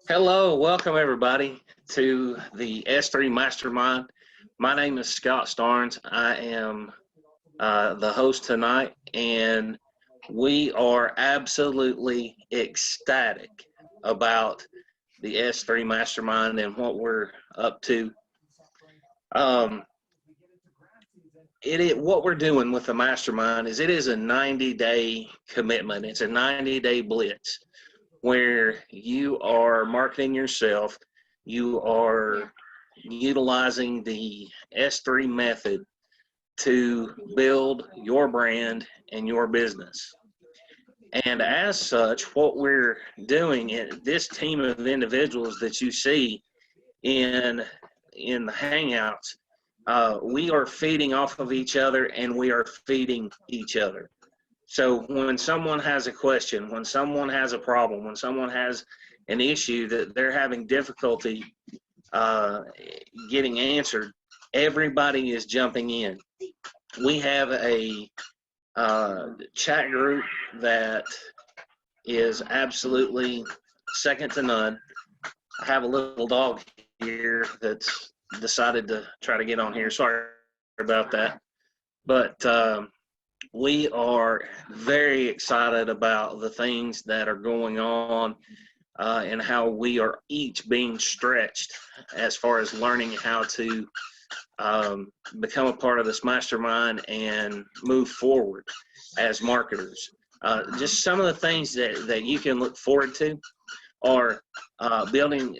Hello, welcome everybody to the S3 Mastermind. My name is Scott Starnes. I am the host tonight, and we are absolutely ecstatic about the S3 Mastermind and what we're up to. Um, what we're doing with the Mastermind is it is a 90-day commitment. It's a 90-day blitz where you are marketing yourself, you are utilizing the S3 method to build your brand and your business. And as such, what we're doing, this team of individuals that you see in the Hangouts, we are feeding off of each other and we are feeding each other. So when someone has a question, when someone has a problem, when someone has an issue that they're having difficulty getting answered, everybody is jumping in. We have a chat group that is absolutely second to none. I have a little dog here that's decided to try to get on here. Sorry about that. But we are very excited about the things that are going on and how we are each being stretched as far as learning how to become a part of this mastermind and move forward as marketers. Just some of the things that you can look forward to are building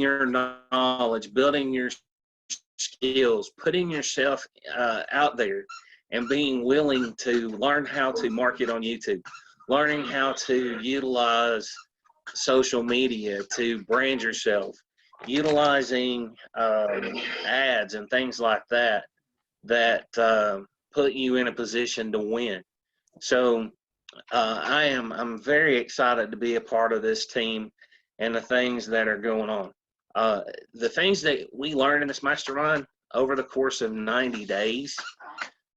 your knowledge, building your skills, putting yourself out there, and being willing to learn how to market on YouTube, learning how to utilize social media to brand yourself, utilizing ads and things like that put you in a position to win. So I'm very excited to be a part of this team and the things that are going on. The things that we learn in this mastermind over the course of 90 days,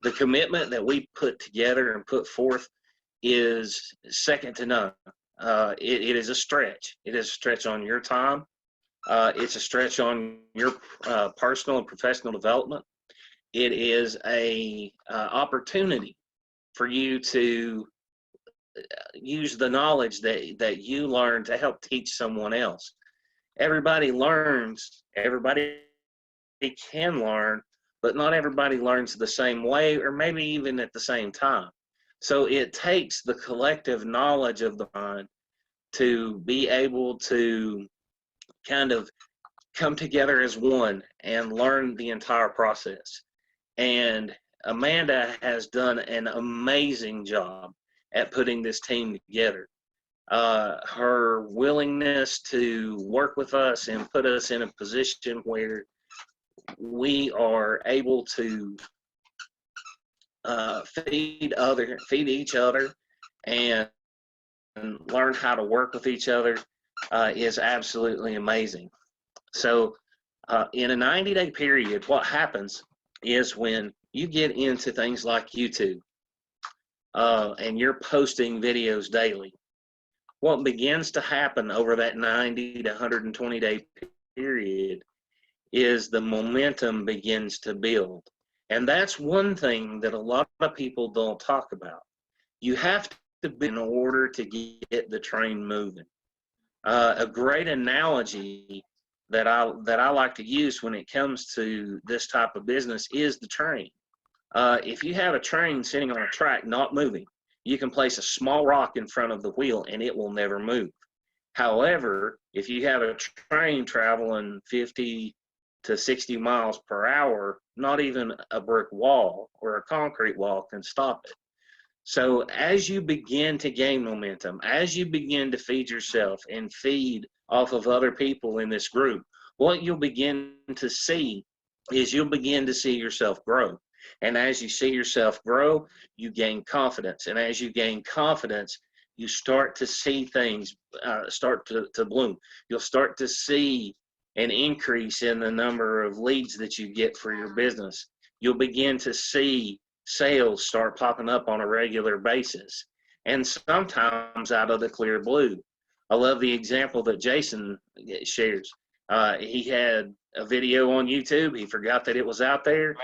the commitment that we put together and put forth is second to none. It is a stretch. It is a stretch on your time. It's a stretch on your personal and professional development. It is a opportunity for you to use the knowledge that you learn to help teach someone else. Everybody learns. Everybody can learn, but not everybody learns the same way or maybe even at the same time. So it takes the collective knowledge of the mind to be able to kind of come together as one and learn the entire process. And Amanda has done an amazing job at putting this team together. Her willingness to work with us and put us in a position where we are able to feed each other and learn how to work with each other is absolutely amazing. So in a 90-day period, what happens is when you get into things like YouTube and you're posting videos daily, what begins to happen over that 90 to 120 day period is the momentum begins to build. And that's one thing that a lot of people don't talk about. You have to be in order to get the train moving. A great analogy that I like to use when it comes to this type of business is the train. If you have a train sitting on a track not moving, you can place a small rock in front of the wheel and it will never move. However, if you have a train traveling 50 to 60 miles per hour, not even a brick wall or a concrete wall can stop it. So as you begin to gain momentum, as you begin to feed yourself and feed off of other people in this group, what you'll begin to see is you'll begin to see yourself grow. And as you see yourself grow, you gain confidence. And as you gain confidence, you start to see things start to bloom. You'll start to see an increase in the number of leads that you get for your business. You'll begin to see sales start popping up on a regular basis, and sometimes out of the clear blue. I love the example that Jason shares. He had a video on YouTube. He forgot that it was out there.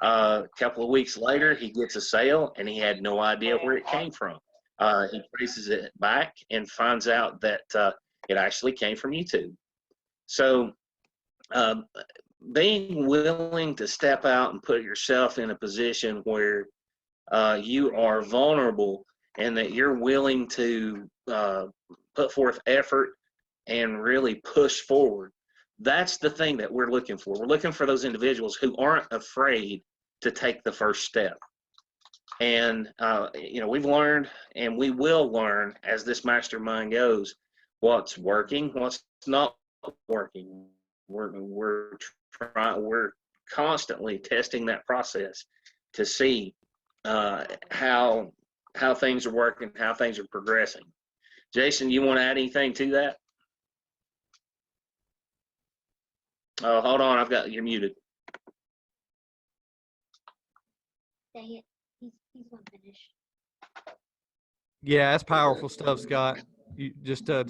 A couple of weeks later, he gets a sale, and he had no idea where it came from. He traces it back and finds out that it actually came from YouTube. So being willing to step out and put yourself in a position where you are vulnerable and that you're willing to put forth effort and really push forward. That's the thing that we're looking for. We're looking for those individuals who aren't afraid to take the first step. And, you know, we've learned and we will learn as this mastermind goes, what's working, what's not working. We're constantly testing that process to see how things are working, how things are progressing. Jason, you want to add anything to that? Oh, hold on, you're muted. Dang it, he's not finished. Yeah, that's powerful stuff, Scott. You just to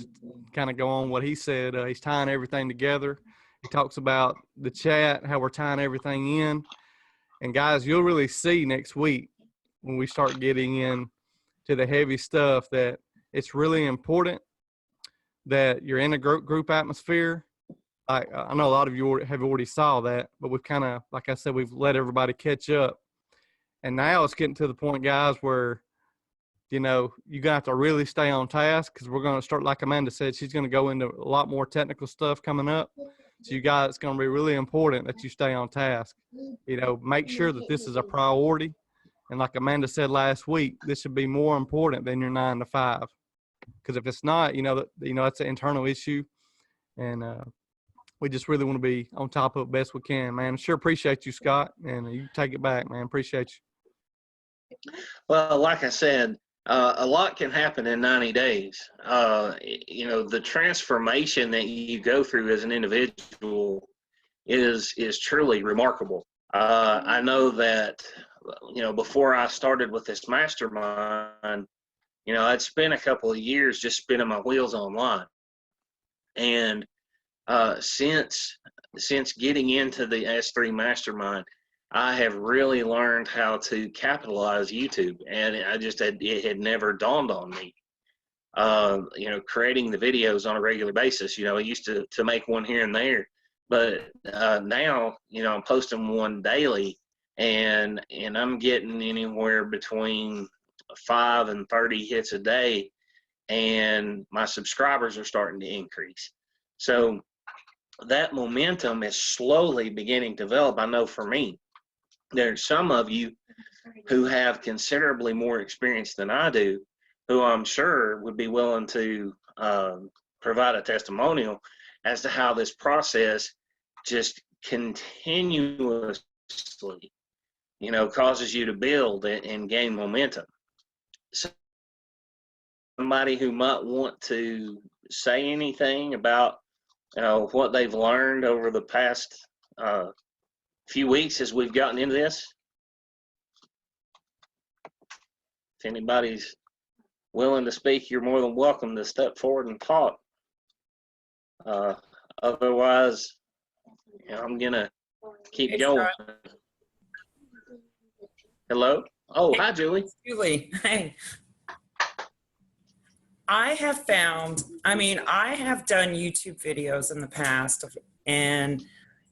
kind of go on what he said. He's tying everything together. He talks about the chat, how we're tying everything in. And guys, you'll really see next week when we start getting in to the heavy stuff that it's really important that you're in a group atmosphere. I know a lot of you have already saw that, but we've kind of, like I said, we've let everybody catch up. And now it's getting to the point, guys, where, you know, you're going to have to really stay on task because we're going to start, like Amanda said, she's going to go into a lot more technical stuff coming up. So you guys, it's going to be really important that you stay on task. You know, make sure that this is a priority. And like Amanda said last week, this should be more important than your 9 to 5. Because if it's not, you know, that's an internal issue. And we just really want to be on top of it best we can, man. Sure appreciate you, Scott. And you take it back, man. Appreciate you. Well, like I said, a lot can happen in 90 days. You know, the transformation that you go through as an individual is truly remarkable. I know that, you know, before I started with this mastermind, you know, I'd spent a couple of years just spinning my wheels online. And since getting into the S3 mastermind, I have really learned how to capitalize YouTube, and it had never dawned on me. You know, creating the videos on a regular basis. You know, I used to make one here and there, but now, you know, I'm posting one daily, and I'm getting anywhere between 5 and 30 hits a day, and my subscribers are starting to increase. So that momentum is slowly beginning to develop. I know for me, there's some of you who have considerably more experience than I do, who I'm sure would be willing to provide a testimonial as to how this process just continuously, you know, causes you to build and gain momentum. So somebody who might want to say anything about, you know, what they've learned over the past few weeks as we've gotten into this. If anybody's willing to speak, you're more than welcome to step forward and talk. Otherwise, you know, I'm gonna keep going. Hello? Oh, hi, Julie. Julie, hey. I have found, I mean, I have done YouTube videos in the past, and,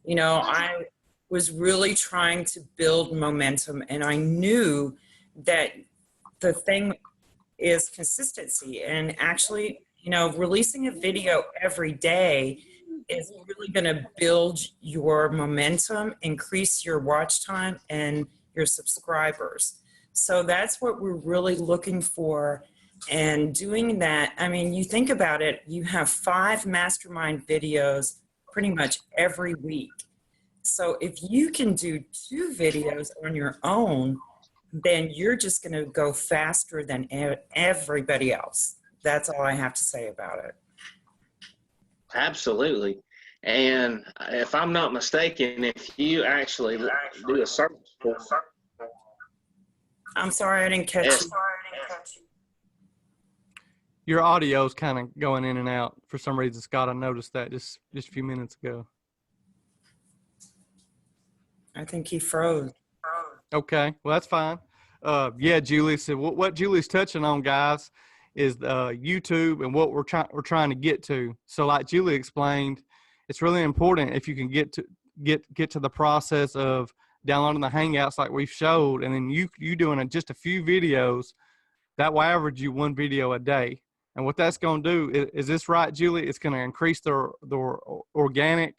you know, I was really trying to build momentum, and I knew that the thing is consistency. And actually, you know, releasing a video every day is really going to build your momentum, increase your watch time and your subscribers. So that's what we're really looking for. And doing that, I mean, you think about it, you have 5 mastermind videos pretty much every week. So if you can do 2 videos on your own, then you're just going to go faster than everybody else. That's all I have to say about it. Absolutely. And if I'm not mistaken, if you actually do a search for, I'm sorry, I didn't catch you. Your audio's kind of going in and out for some reason, Scott. I noticed that just a few minutes ago. I think he froze. Okay, well that's fine. Yeah, Julie. So what Julie's touching on, guys, is YouTube and what we're trying to get to. So, like Julie explained, it's really important if you can get to the process of downloading the Hangouts like we've showed, and then you doing just a few videos. That will average you 1 video a day. And what that's going to do is this right, Julie? It's going to increase the organic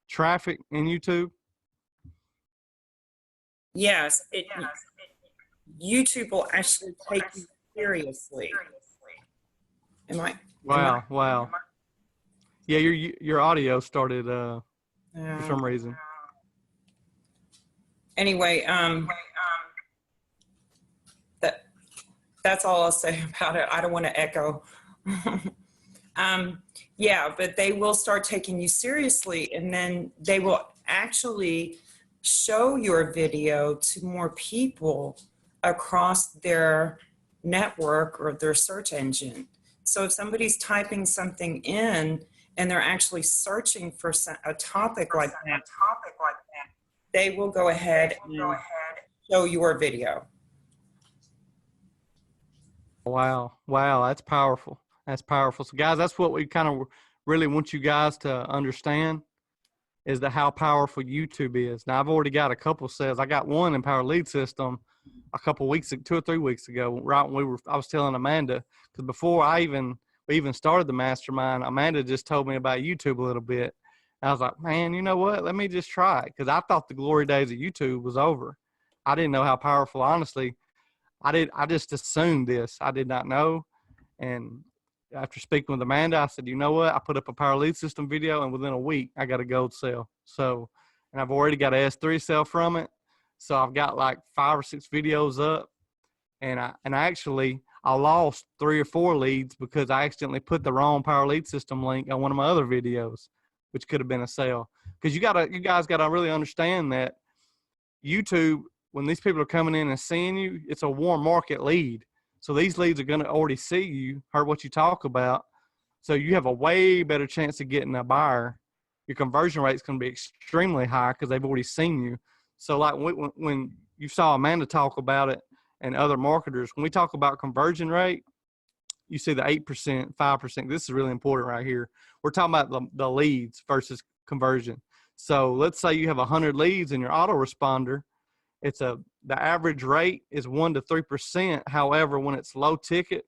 traffic in YouTube. Yes, YouTube will actually take you seriously. Wow. Yeah, your audio started for some reason. Anyway, that's all I'll say about it. I don't want to echo. Yeah, but they will start taking you seriously, and then they will actually show your video to more people across their network or their search engine. So if somebody's typing something in and they're actually searching for a topic like that, they will go ahead and show your video. Wow, that's powerful. That's powerful. So guys, that's what we kind of really want you guys to understand, is how powerful YouTube is. Now I've already got a couple sales. I got one in Power Lead System a couple weeks, 2 or 3 weeks ago, right when I was telling Amanda, because before we even started the mastermind, Amanda just told me about YouTube a little bit. And I was like, man, you know what? Let me just try it, because I thought the glory days of YouTube was over. I didn't know how powerful, honestly. I just assumed this. I did not know. And after speaking with Amanda, I said, you know what? I put up a Power Lead System video, and within a week, I got a gold sale. So, and I've already got an S3 sale from it. So I've got like 5 or 6 videos up. And I lost 3 or 4 leads because I accidentally put the wrong Power Lead System link on one of my other videos, which could have been a sale. Because you guys got to really understand that YouTube, when these people are coming in and seeing you, it's a warm market lead. So these leads are going to already see you, heard what you talk about. So you have a way better chance of getting a buyer. Your conversion rate is going to be extremely high because they've already seen you. So like when you saw Amanda talk about it and other marketers, when we talk about conversion rate, you see the 8%, 5%. This is really important right here. We're talking about the leads versus conversion. So let's say you have 100 leads in your autoresponder. The average rate is 1 to 3%. However, when it's low ticket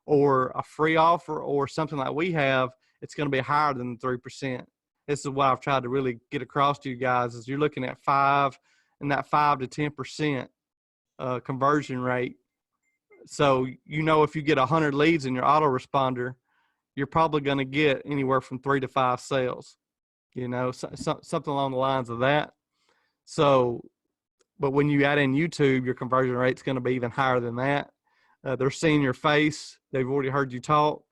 or a free offer or something like we have, it's going to be higher than 3%. This is what I've tried to really get across to you guys, is you're looking at 5 to 10% conversion rate. So, if you get 100 leads in your autoresponder, you're probably going to get anywhere from 3 to 5 sales, something along the lines of that. So, but when you add in YouTube, your conversion rate's going to be even higher than that. They're seeing your face. They've already heard you talk.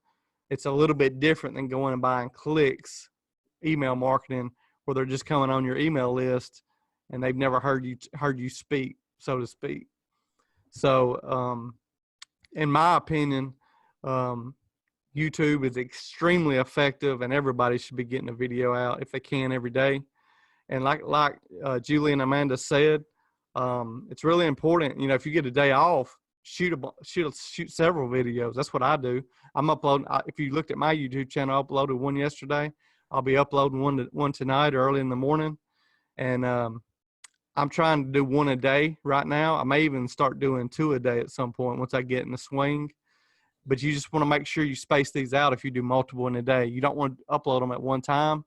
It's a little bit different than going and buying clicks, email marketing, where they're just coming on your email list and they've never heard you speak, so to speak. So, in my opinion, YouTube is extremely effective, and everybody should be getting a video out if they can every day. And like Julie and Amanda said, it's really important. If you get a day off, shoot several videos. That's what I do. I'm uploading. If you looked at my YouTube channel, I uploaded one yesterday. I'll be uploading one tonight early in the morning. And I'm trying to do one a day right now. I may even start doing 2 a day at some point once I get in the swing. But you just want to make sure you space these out if you do multiple in a day. You don't want to upload them at one time.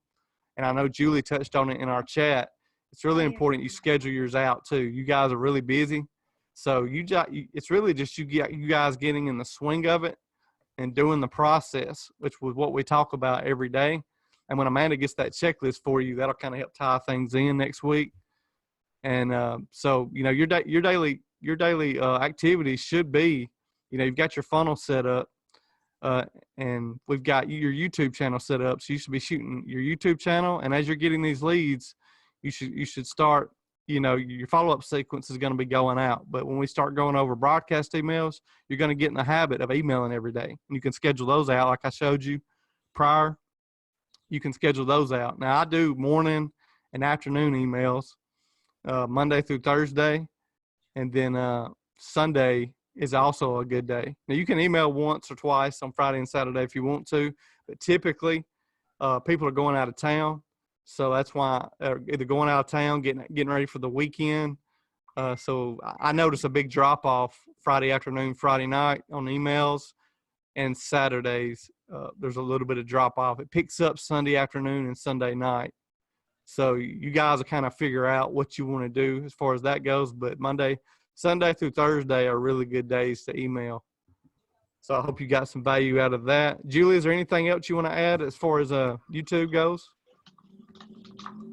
And I know Julie touched on it in our chat. It's really important you schedule yours out too. You guys are really busy. So it's really just you guys getting in the swing of it and doing the process, which was what we talk about every day. And when Amanda gets that checklist for you, that'll kind of help tie things in next week. And so, your daily activities should be, you've got your funnel set up, and we've got your YouTube channel set up. So you should be shooting your YouTube channel. And as you're getting these leads, you should start your follow-up sequence is going to be going out. But when we start going over broadcast emails, you're going to get in the habit of emailing every day. And you can schedule those out like I showed you prior. You can schedule those out. Now, I do morning and afternoon emails, Monday through Thursday. And then Sunday is also a good day. Now, you can email once or twice on Friday and Saturday if you want to. But typically, people are going out of town. So that's why either going out of town, getting ready for the weekend. So I notice a big drop off Friday afternoon, Friday night on emails, and Saturdays there's a little bit of drop off. It picks up Sunday afternoon and Sunday night. So you guys will kind of figure out what you want to do as far as that goes. But Sunday through Thursday are really good days to email. So I hope you got some value out of that. Julie, is there anything else you want to add as far as YouTube goes?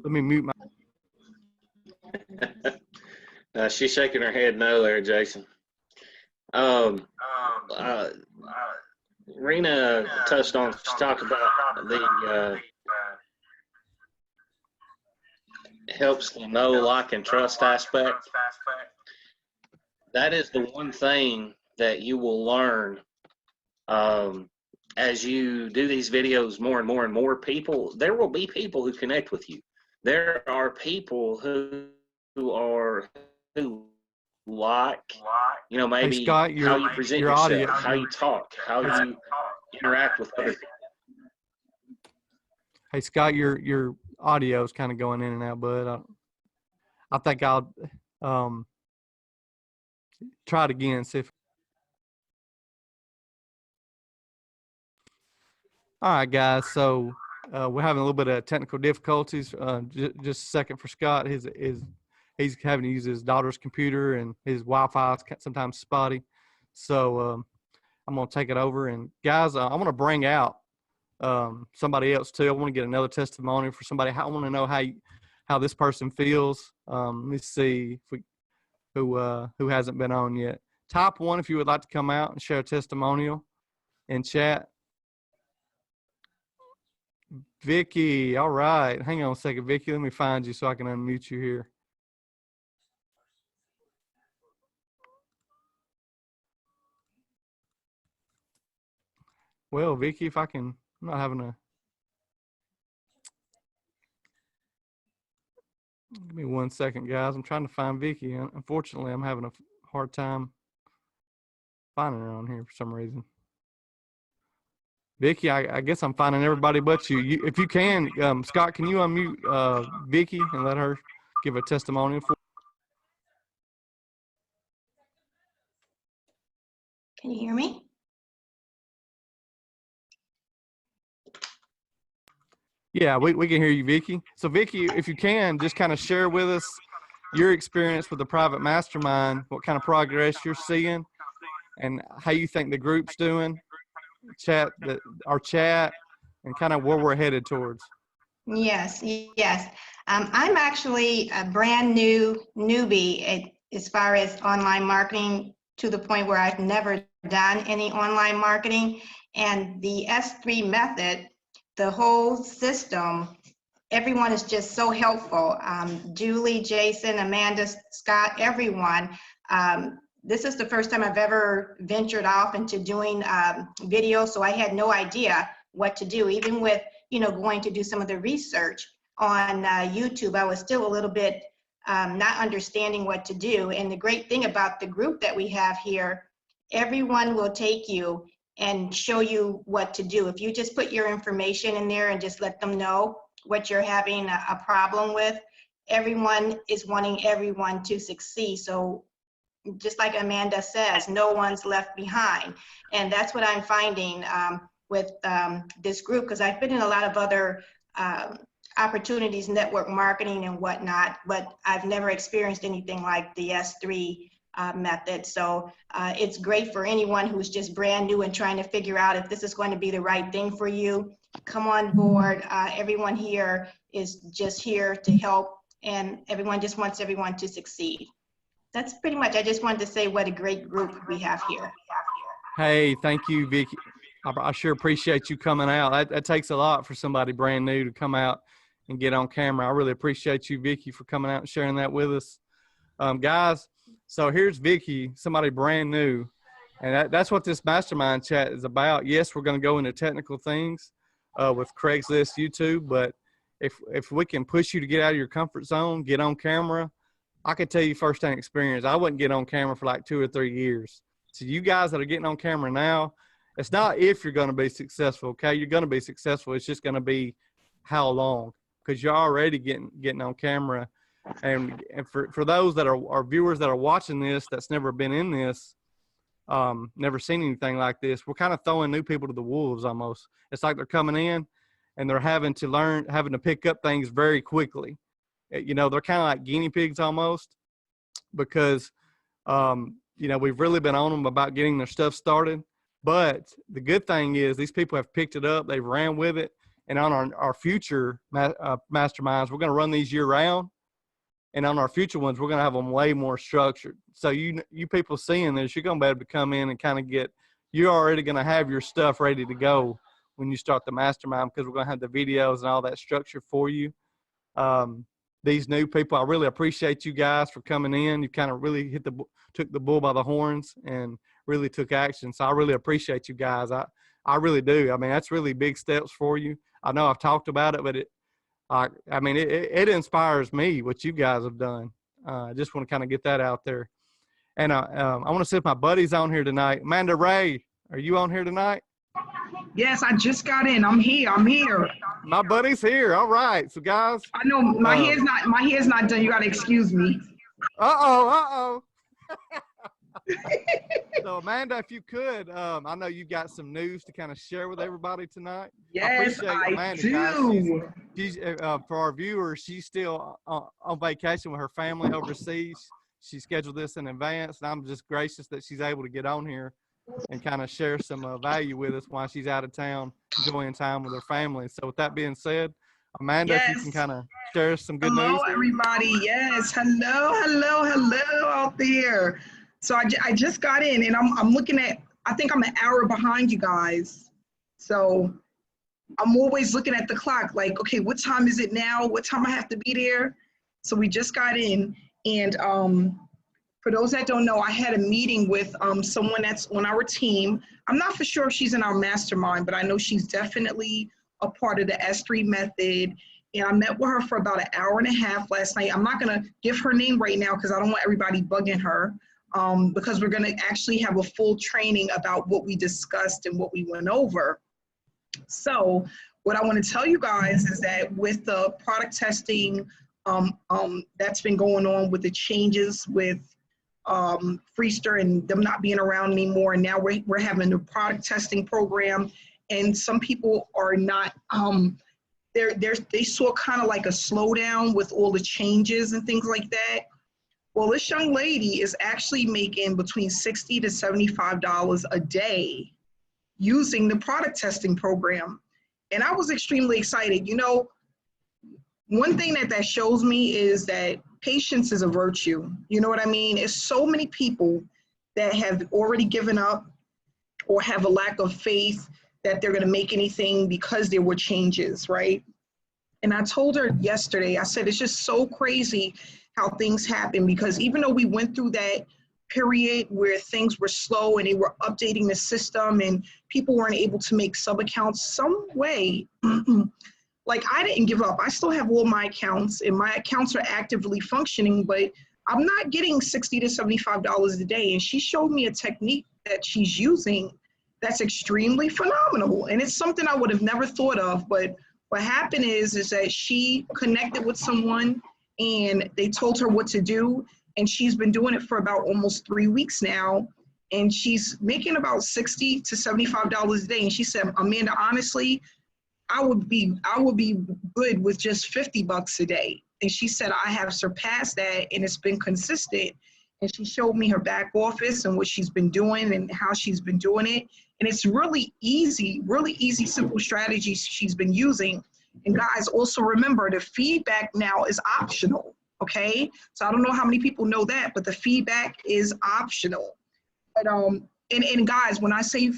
Let me mute my. She's shaking her head no there, Jason. Rena talked about the helps the know, like, and trust aspect. That is the one thing that you will learn as you do these videos more and more and more. There will be people who connect with you. There are people who like, maybe Hey, Scott, how you present your yourself, audio, how you talk, how you interact with other people. Hey, Scott, your audio is kind of going in and out, bud. I think I'll try it again. See if. All right, guys. So we're having a little bit of technical difficulties. Just a second for Scott. He's having to use his daughter's computer, and his Wi-Fi is sometimes spotty. So I'm going to take it over. And guys, I want to bring out somebody else too. I want to get another testimony for somebody. I want to know how this person feels. Let me see if who hasn't been on yet. Type 1 if you would like to come out and share a testimonial in chat. Vicky, all right. Hang on a second, Vicky. Let me find you so I can unmute you here. Well, Vicky, if I can, I'm not having a. Give me 1 second, guys. I'm trying to find Vicky. Unfortunately, I'm having a hard time finding her on here for some reason. Vicky, I guess I'm finding everybody but you. If you can, Scott, can you unmute Vicky and let her give a testimonial for? Can you hear me? Yeah, we can hear you, Vicky. So, Vicky, if you can, just kind of share with us your experience with the private mastermind, what kind of progress you're seeing, and how you think the group's doing, our chat, and kind of where we're headed towards. Yes. I'm actually a brand new newbie as far as online marketing, to the point where I've never done any online marketing. And the S3 method, the whole system, everyone is just so helpful. Julie, Jason, Amanda, Scott, everyone. This is the first time I've ever ventured off into doing video, so I had no idea what to do. Even with, going to do some of the research on YouTube, I was still a little bit not understanding what to do. And the great thing about the group that we have here, everyone will take you and show you what to do. If you just put your information in there and just let them know what you're having a problem with, everyone is wanting everyone to succeed. So just like Amanda says, no one's left behind. And that's what I'm finding with this group, because I've been in a lot of other opportunities, network marketing and whatnot, but I've never experienced anything like the S3 method. So it's great for anyone who's just brand new and trying to figure out if this is going to be the right thing for you. Come on board. Everyone here is just here to help, and everyone just wants everyone to succeed. That's pretty much, I just wanted to say what a great group we have here. Hey, thank you, Vicky. I sure appreciate you coming out. That takes a lot for somebody brand new to come out and get on camera. I really appreciate you, Vicky, for coming out and sharing that with us. Guys, so here's Vicky, somebody brand new. And that's what this mastermind chat is about. Yes, we're going to go into technical things with Craigslist, YouTube, but if we can push you to get out of your comfort zone, get on camera, I can tell you firsthand experience, I wouldn't get on camera for like 2 or 3 years. So you guys that are getting on camera now, it's not if you're going to be successful, okay? You're going to be successful. It's just going to be how long, because you're already getting on camera. And for those that are viewers that are watching this that's never been in this, never seen anything like this, we're kind of throwing new people to the wolves almost. It's like they're coming in and they're having to pick up things very quickly. You know, they're kind of like guinea pigs almost, because, you know, we've really been on them about getting their stuff started. But the good thing is these people have picked it up, they've ran with it. And on our future masterminds, we're going to run these year round. And on our future ones, we're going to have them way more structured. So you people seeing this, you're going to be able to come in and kind of you're already going to have your stuff ready to go when you start the mastermind, because we're going to have the videos and all that structure for you. These new people, I really appreciate you guys for coming in. You kind of really took the bull by the horns and really took action. So I really appreciate you guys. I really do. I mean, that's really big steps for you. I know I've talked about it, but I mean, it inspires me what you guys have done. I just want to kind of get that out there. And I want to see if my buddy's on here tonight. Amanda Ray, are you on here tonight? Yes, I just got in. I'm here. My buddy's here. All right. So guys. I know my hair's not done. You gotta excuse me. Uh-oh. So Amanda, if you could, I know you got some news to kind of share with everybody tonight. Yes, I do. Guys. She's for our viewers, she's still on vacation with her family overseas. She scheduled this in advance, and I'm just gracious that she's able to get on here and kind of share some value with us while she's out of town, enjoying time with her family. So with that being said, Amanda, yes. if you can kind of share some good news. Hello, everybody. Yes, hello out there. So I just got in, and I'm looking at, I think I'm an hour behind you guys. So I'm always looking at the clock, like, okay, what time is it now? What time I have to be there? So we just got in, and for those that don't know, I had a meeting with someone that's on our team. I'm not for sure if she's in our mastermind, but I know she's definitely a part of the S3 method. And I met with her for about an hour and a half last night. I'm not gonna give her name right now because I don't want everybody bugging her, because we're gonna actually have a full training about what we discussed and what we went over. So what I wanna tell you guys is that with the product testing that's been going on, with the changes with Freester and them not being around anymore, and now we're having a product testing program, and some people are not, they saw kind of like a slowdown with all the changes and things like that. Well, this young lady is actually making between $60 to $75 a day using the product testing program. And I was extremely excited. You know, one thing that shows me is that patience is a virtue. You know what I mean? It's so many people that have already given up or have a lack of faith that they're gonna make anything because there were changes, right? And I told her yesterday, I said, it's just so crazy how things happen, because even though we went through that period where things were slow and they were updating the system and people weren't able to make sub-accounts some way, like, I didn't give up. I still have all my accounts, and my accounts are actively functioning, but I'm not getting $60 to $75 a day. And she showed me a technique that she's using that's extremely phenomenal. And it's something I would have never thought of. But what happened is that she connected with someone and they told her what to do. And she's been doing it for about almost 3 weeks now. And she's making about $60 to $75 a day. And she said, Amanda, honestly, I would be good with just $50 a day. And she said, I have surpassed that, and it's been consistent. And she showed me her back office and what she's been doing and how she's been doing it. And it's really easy, simple strategies she's been using. And guys, also remember, the feedback now is optional, okay? So I don't know how many people know that, but the feedback is optional. But and guys, when I say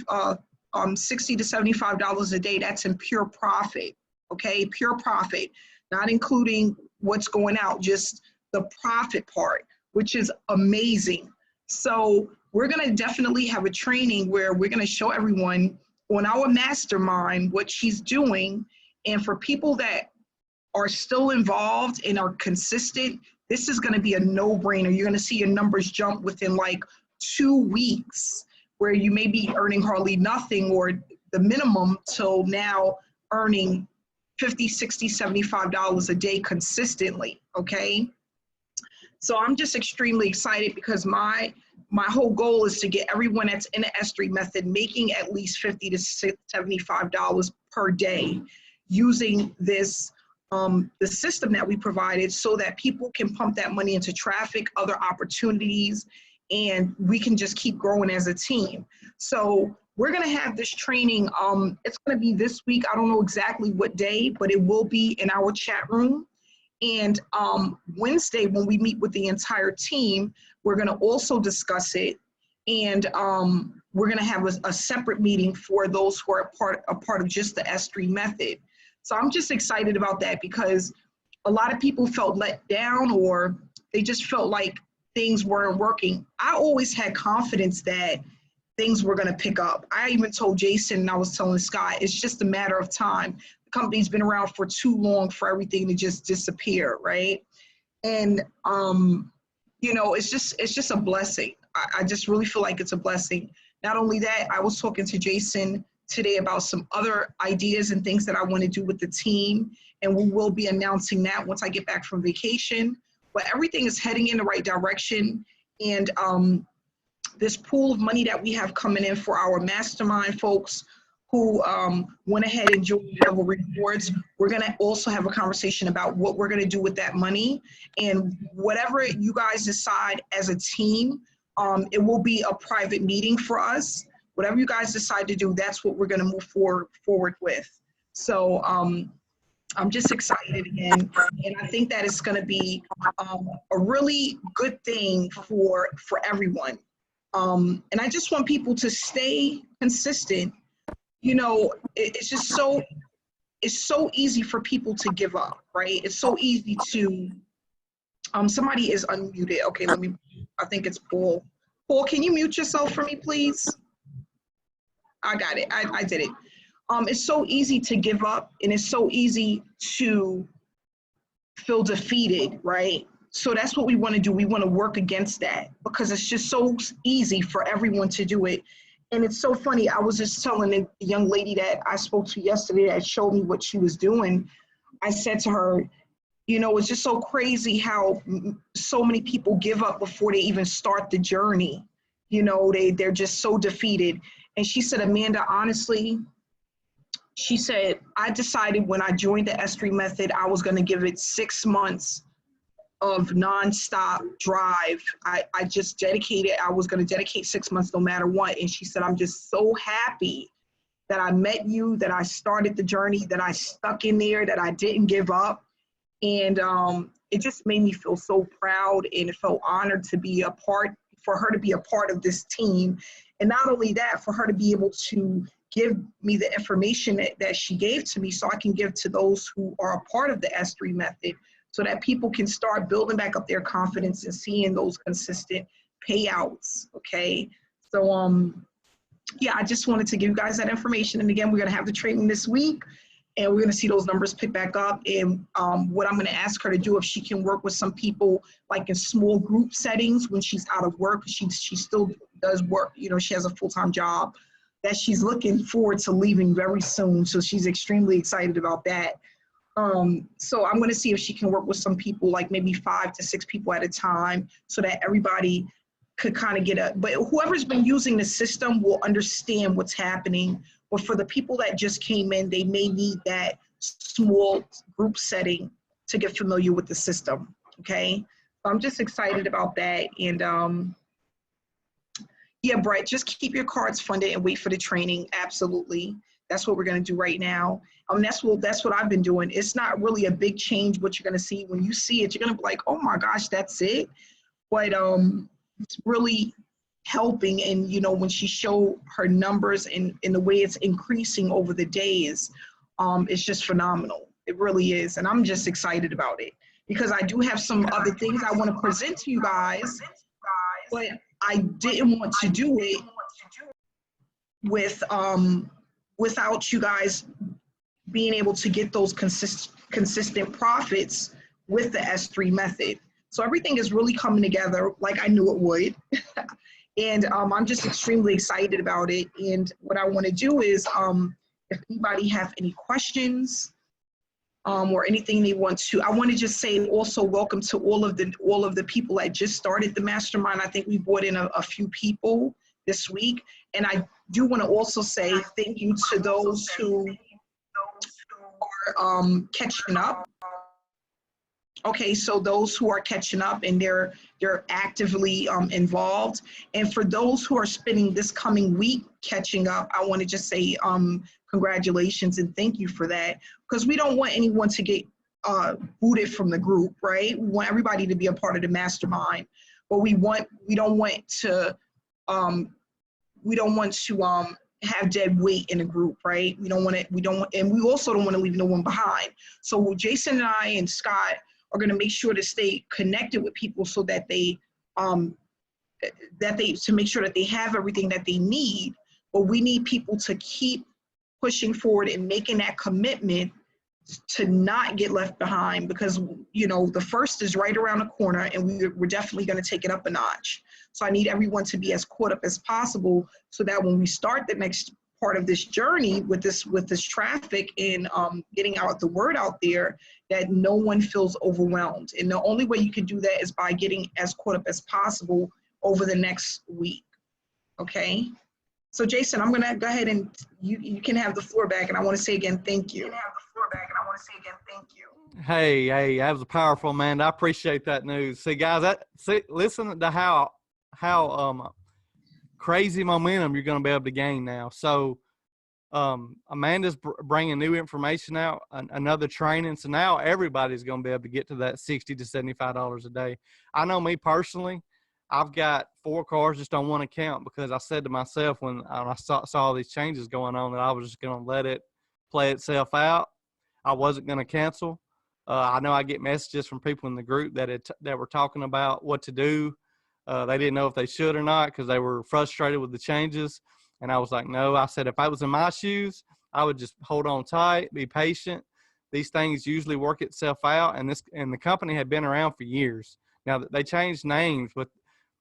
$60 to $75 a day, that's in pure profit, okay? Pure profit. not including what's going out, just the profit part, which is amazing. So we're going to definitely have a training where we're going to show everyone on our mastermind what she's doing. And for people that are still involved and are consistent, this is going to be a no-brainer. You're going to see your numbers jump within like 2 weeks, where you may be earning hardly nothing or the minimum till now earning $50, $60, $75 a day consistently, okay? So I'm just extremely excited because my whole goal is to get everyone that's in the S3 method making at least $50 to $75 per day using this the system that we provided, so that people can pump that money into traffic, other opportunities, and we can just keep growing as a team. So we're going to have this training. It's going to be this week. I don't know exactly what day, but it will be in our chat room. And Wednesday, when we meet with the entire team, we're going to also discuss it. And we're going to have a separate meeting for those who are a part of just the S3 method. So I'm just excited about that, because a lot of people felt let down, or they just felt like things weren't working. I always had confidence that things were going to pick up. I even told Jason, and I was telling Scott, it's just a matter of time. The company's been around for too long for everything to just disappear, right? And you know, it's just a blessing. I just really feel like it's a blessing. Not only that, I was talking to Jason today about some other ideas and things that I want to do with the team, and we will be announcing that once I get back from vacation. But everything is heading in the right direction, and this pool of money that we have coming in for our mastermind folks who went ahead and joined level rewards, we're going to also have a conversation about what we're going to do with that money. And whatever you guys decide as a team, it will be a private meeting for us. Whatever you guys decide to do, that's what we're going to move forward with. So I'm just excited again, and I think that it's going to be a really good thing for everyone. And I just want people to stay consistent. You know, it's just it's so easy for people to give up, right? It's so easy to, somebody is unmuted. Okay, I think it's Paul. Paul, can you mute yourself for me, please? I got it, I did it. It's so easy to give up, and it's so easy to feel defeated, right? So that's what we want to do. We want to work against that, because it's just so easy for everyone to do it. And it's so funny. I was just telling the young lady that I spoke to yesterday that showed me what she was doing. I said to her, you know, it's just so crazy how so many people give up before they even start the journey. You know, they're just so defeated. And she said, Amanda, honestly, she said, I decided when I joined the S3 method, I was going to give it 6 months of nonstop drive. I just dedicated, I was going to dedicate 6 months no matter what. And she said, I'm just so happy that I met you, that I started the journey, that I stuck in there, that I didn't give up. And it just made me feel so proud, and it felt honored to be a part, for her to be a part of this team. And not only that, for her to be able to give me the information that she gave to me, so I can give to those who are a part of the S3 method, so that people can start building back up their confidence and seeing those consistent payouts, okay? So, yeah, I just wanted to give you guys that information. And again, we're gonna have the training this week, and we're gonna see those numbers pick back up. And what I'm gonna ask her to do, if she can work with some people, like in small group settings when she's out of work, she still does work, you know, she has a full-time job that she's looking forward to leaving very soon. So she's extremely excited about that. So I'm going to see if she can work with some people, like maybe 5 to 6 people at a time, so that everybody could kind of get but whoever's been using the system will understand what's happening. But for the people that just came in, they may need that small group setting to get familiar with the system, okay? So I'm just excited about that. And yeah, Brett, just keep your cards funded and wait for the training. Absolutely. That's what we're going to do right now. That's what I've been doing. It's not really a big change what you're going to see. When you see it, you're going to be like, oh my gosh, that's it. But it's really helping. And, you know, when she showed her numbers and the way it's increasing over the days, it's just phenomenal. It really is. And I'm just excited about it because I do have some other things I want to present to you guys, but I didn't want to do it with without you guys being able to get those consistent profits with the S3 method. So everything is really coming together like I knew it would. And I'm just extremely excited about it. And what I want to do is, if anybody have any questions or anything they want to, I want to just say also welcome to all of the people that just started the mastermind. I think we brought in a few people this week. And I do want to also say thank you to those who are catching up. Okay, so those who are catching up and they're actively involved. And for those who are spending this coming week catching up, I want to just say congratulations and thank you for that, because we don't want anyone to get booted from the group, right? We want everybody to be a part of the mastermind, but we don't want to have dead weight in a group, right? And we also don't want to leave no one behind. So Jason and I and Scott are going to make sure to stay connected with people so that to make sure that they have everything that they need. But we need people to keep pushing forward and making that commitment to not get left behind, because the first is right around the corner and we're definitely going to take it up a notch. So I need everyone to be as caught up as possible so that when we start the next part of this journey with this traffic and getting the word out there, that no one feels overwhelmed. And the only way you can do that is by getting as caught up as possible over the next week. Okay. So Jason, I'm gonna go ahead and you can have the floor back, and I want to say again, thank you. Hey, that was powerful, man. I appreciate that news. See, guys, listen to how crazy momentum you're going to be able to gain now. So Amanda's bringing new information out, another training. So now everybody's going to be able to get to that $60 to $75 a day. I know me personally, I've got 4 cars just on one account because I said to myself when I saw all these changes going on that I was just going to let it play itself out. I wasn't going to cancel. I know I get messages from people in the group that were talking about what to do. They didn't know if they should or not because they were frustrated with the changes. And I was like, no. I said, if I was in my shoes, I would just hold on tight, be patient. These things usually work itself out. And the company had been around for years. Now they changed names, but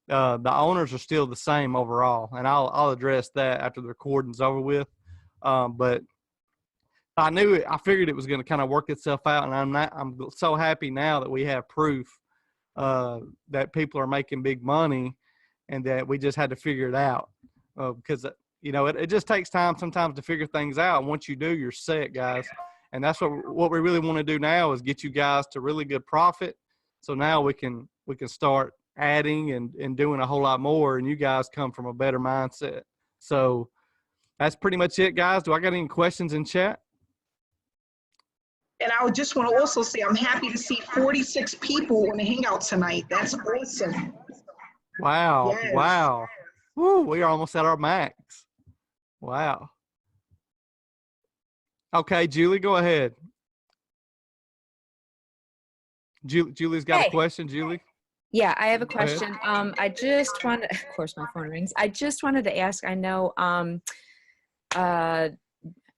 the owners are still the same overall. And I'll address that after the recording's over with. But I figured it was going to kind of work itself out. And I'm so happy now that we have proof that people are making big money and that we just had to figure it out. Because, it just takes time sometimes to figure things out. And once you do, you're set, guys. And that's what we really want to do now is get you guys to really good profit. So now we can start adding and doing a whole lot more, and you guys come from a better mindset. So that's pretty much it, guys. Do I got any questions in chat? And I would just want to also say I'm happy to see 46 people on the Hangout tonight. That's awesome. Wow. Yes. Wow. Woo, we are almost at our max. Wow. Okay, Julie, go ahead. Julie's got a question, Julie. Yeah, I have a Go ahead. question. I just wanted, of course, my phone rings. I just wanted to ask, I know,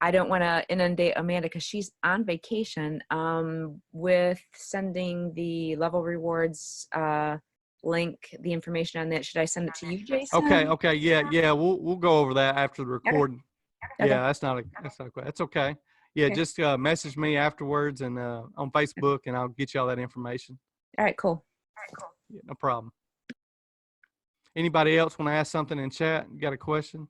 I don't want to inundate Amanda because she's on vacation with sending the level rewards link, the information on that. Should I send it to you, Jason? Okay. Yeah. We'll go over that after the recording. Okay. Yeah, that's okay. Yeah, Okay. just message me afterwards and on Facebook, and I'll get you all that information. All right, cool. Yeah, no problem. Anybody else want to ask something in chat? You got a question?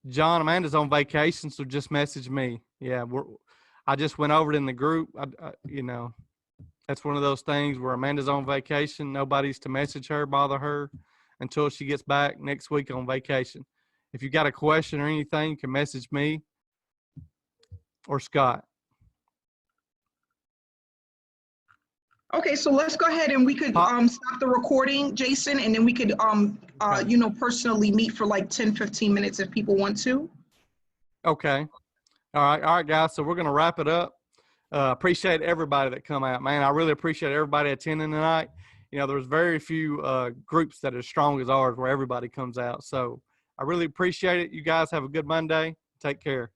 John, Amanda's on vacation, so just message me. Yeah, I just went over it in the group. That's one of those things where Amanda's on vacation. Nobody's to message her, bother her until she gets back next week on vacation. If you got a question or anything, you can message me or Scott. Okay, so let's go ahead and we could stop the recording, Jason, and then we could personally meet for like 10, 15 minutes if people want to. Okay. All right, guys. So we're going to wrap it up. Appreciate everybody that come out, man. I really appreciate everybody attending tonight. You know, there's very few groups that are as strong as ours where everybody comes out. So I really appreciate it. You guys have a good Monday. Take care.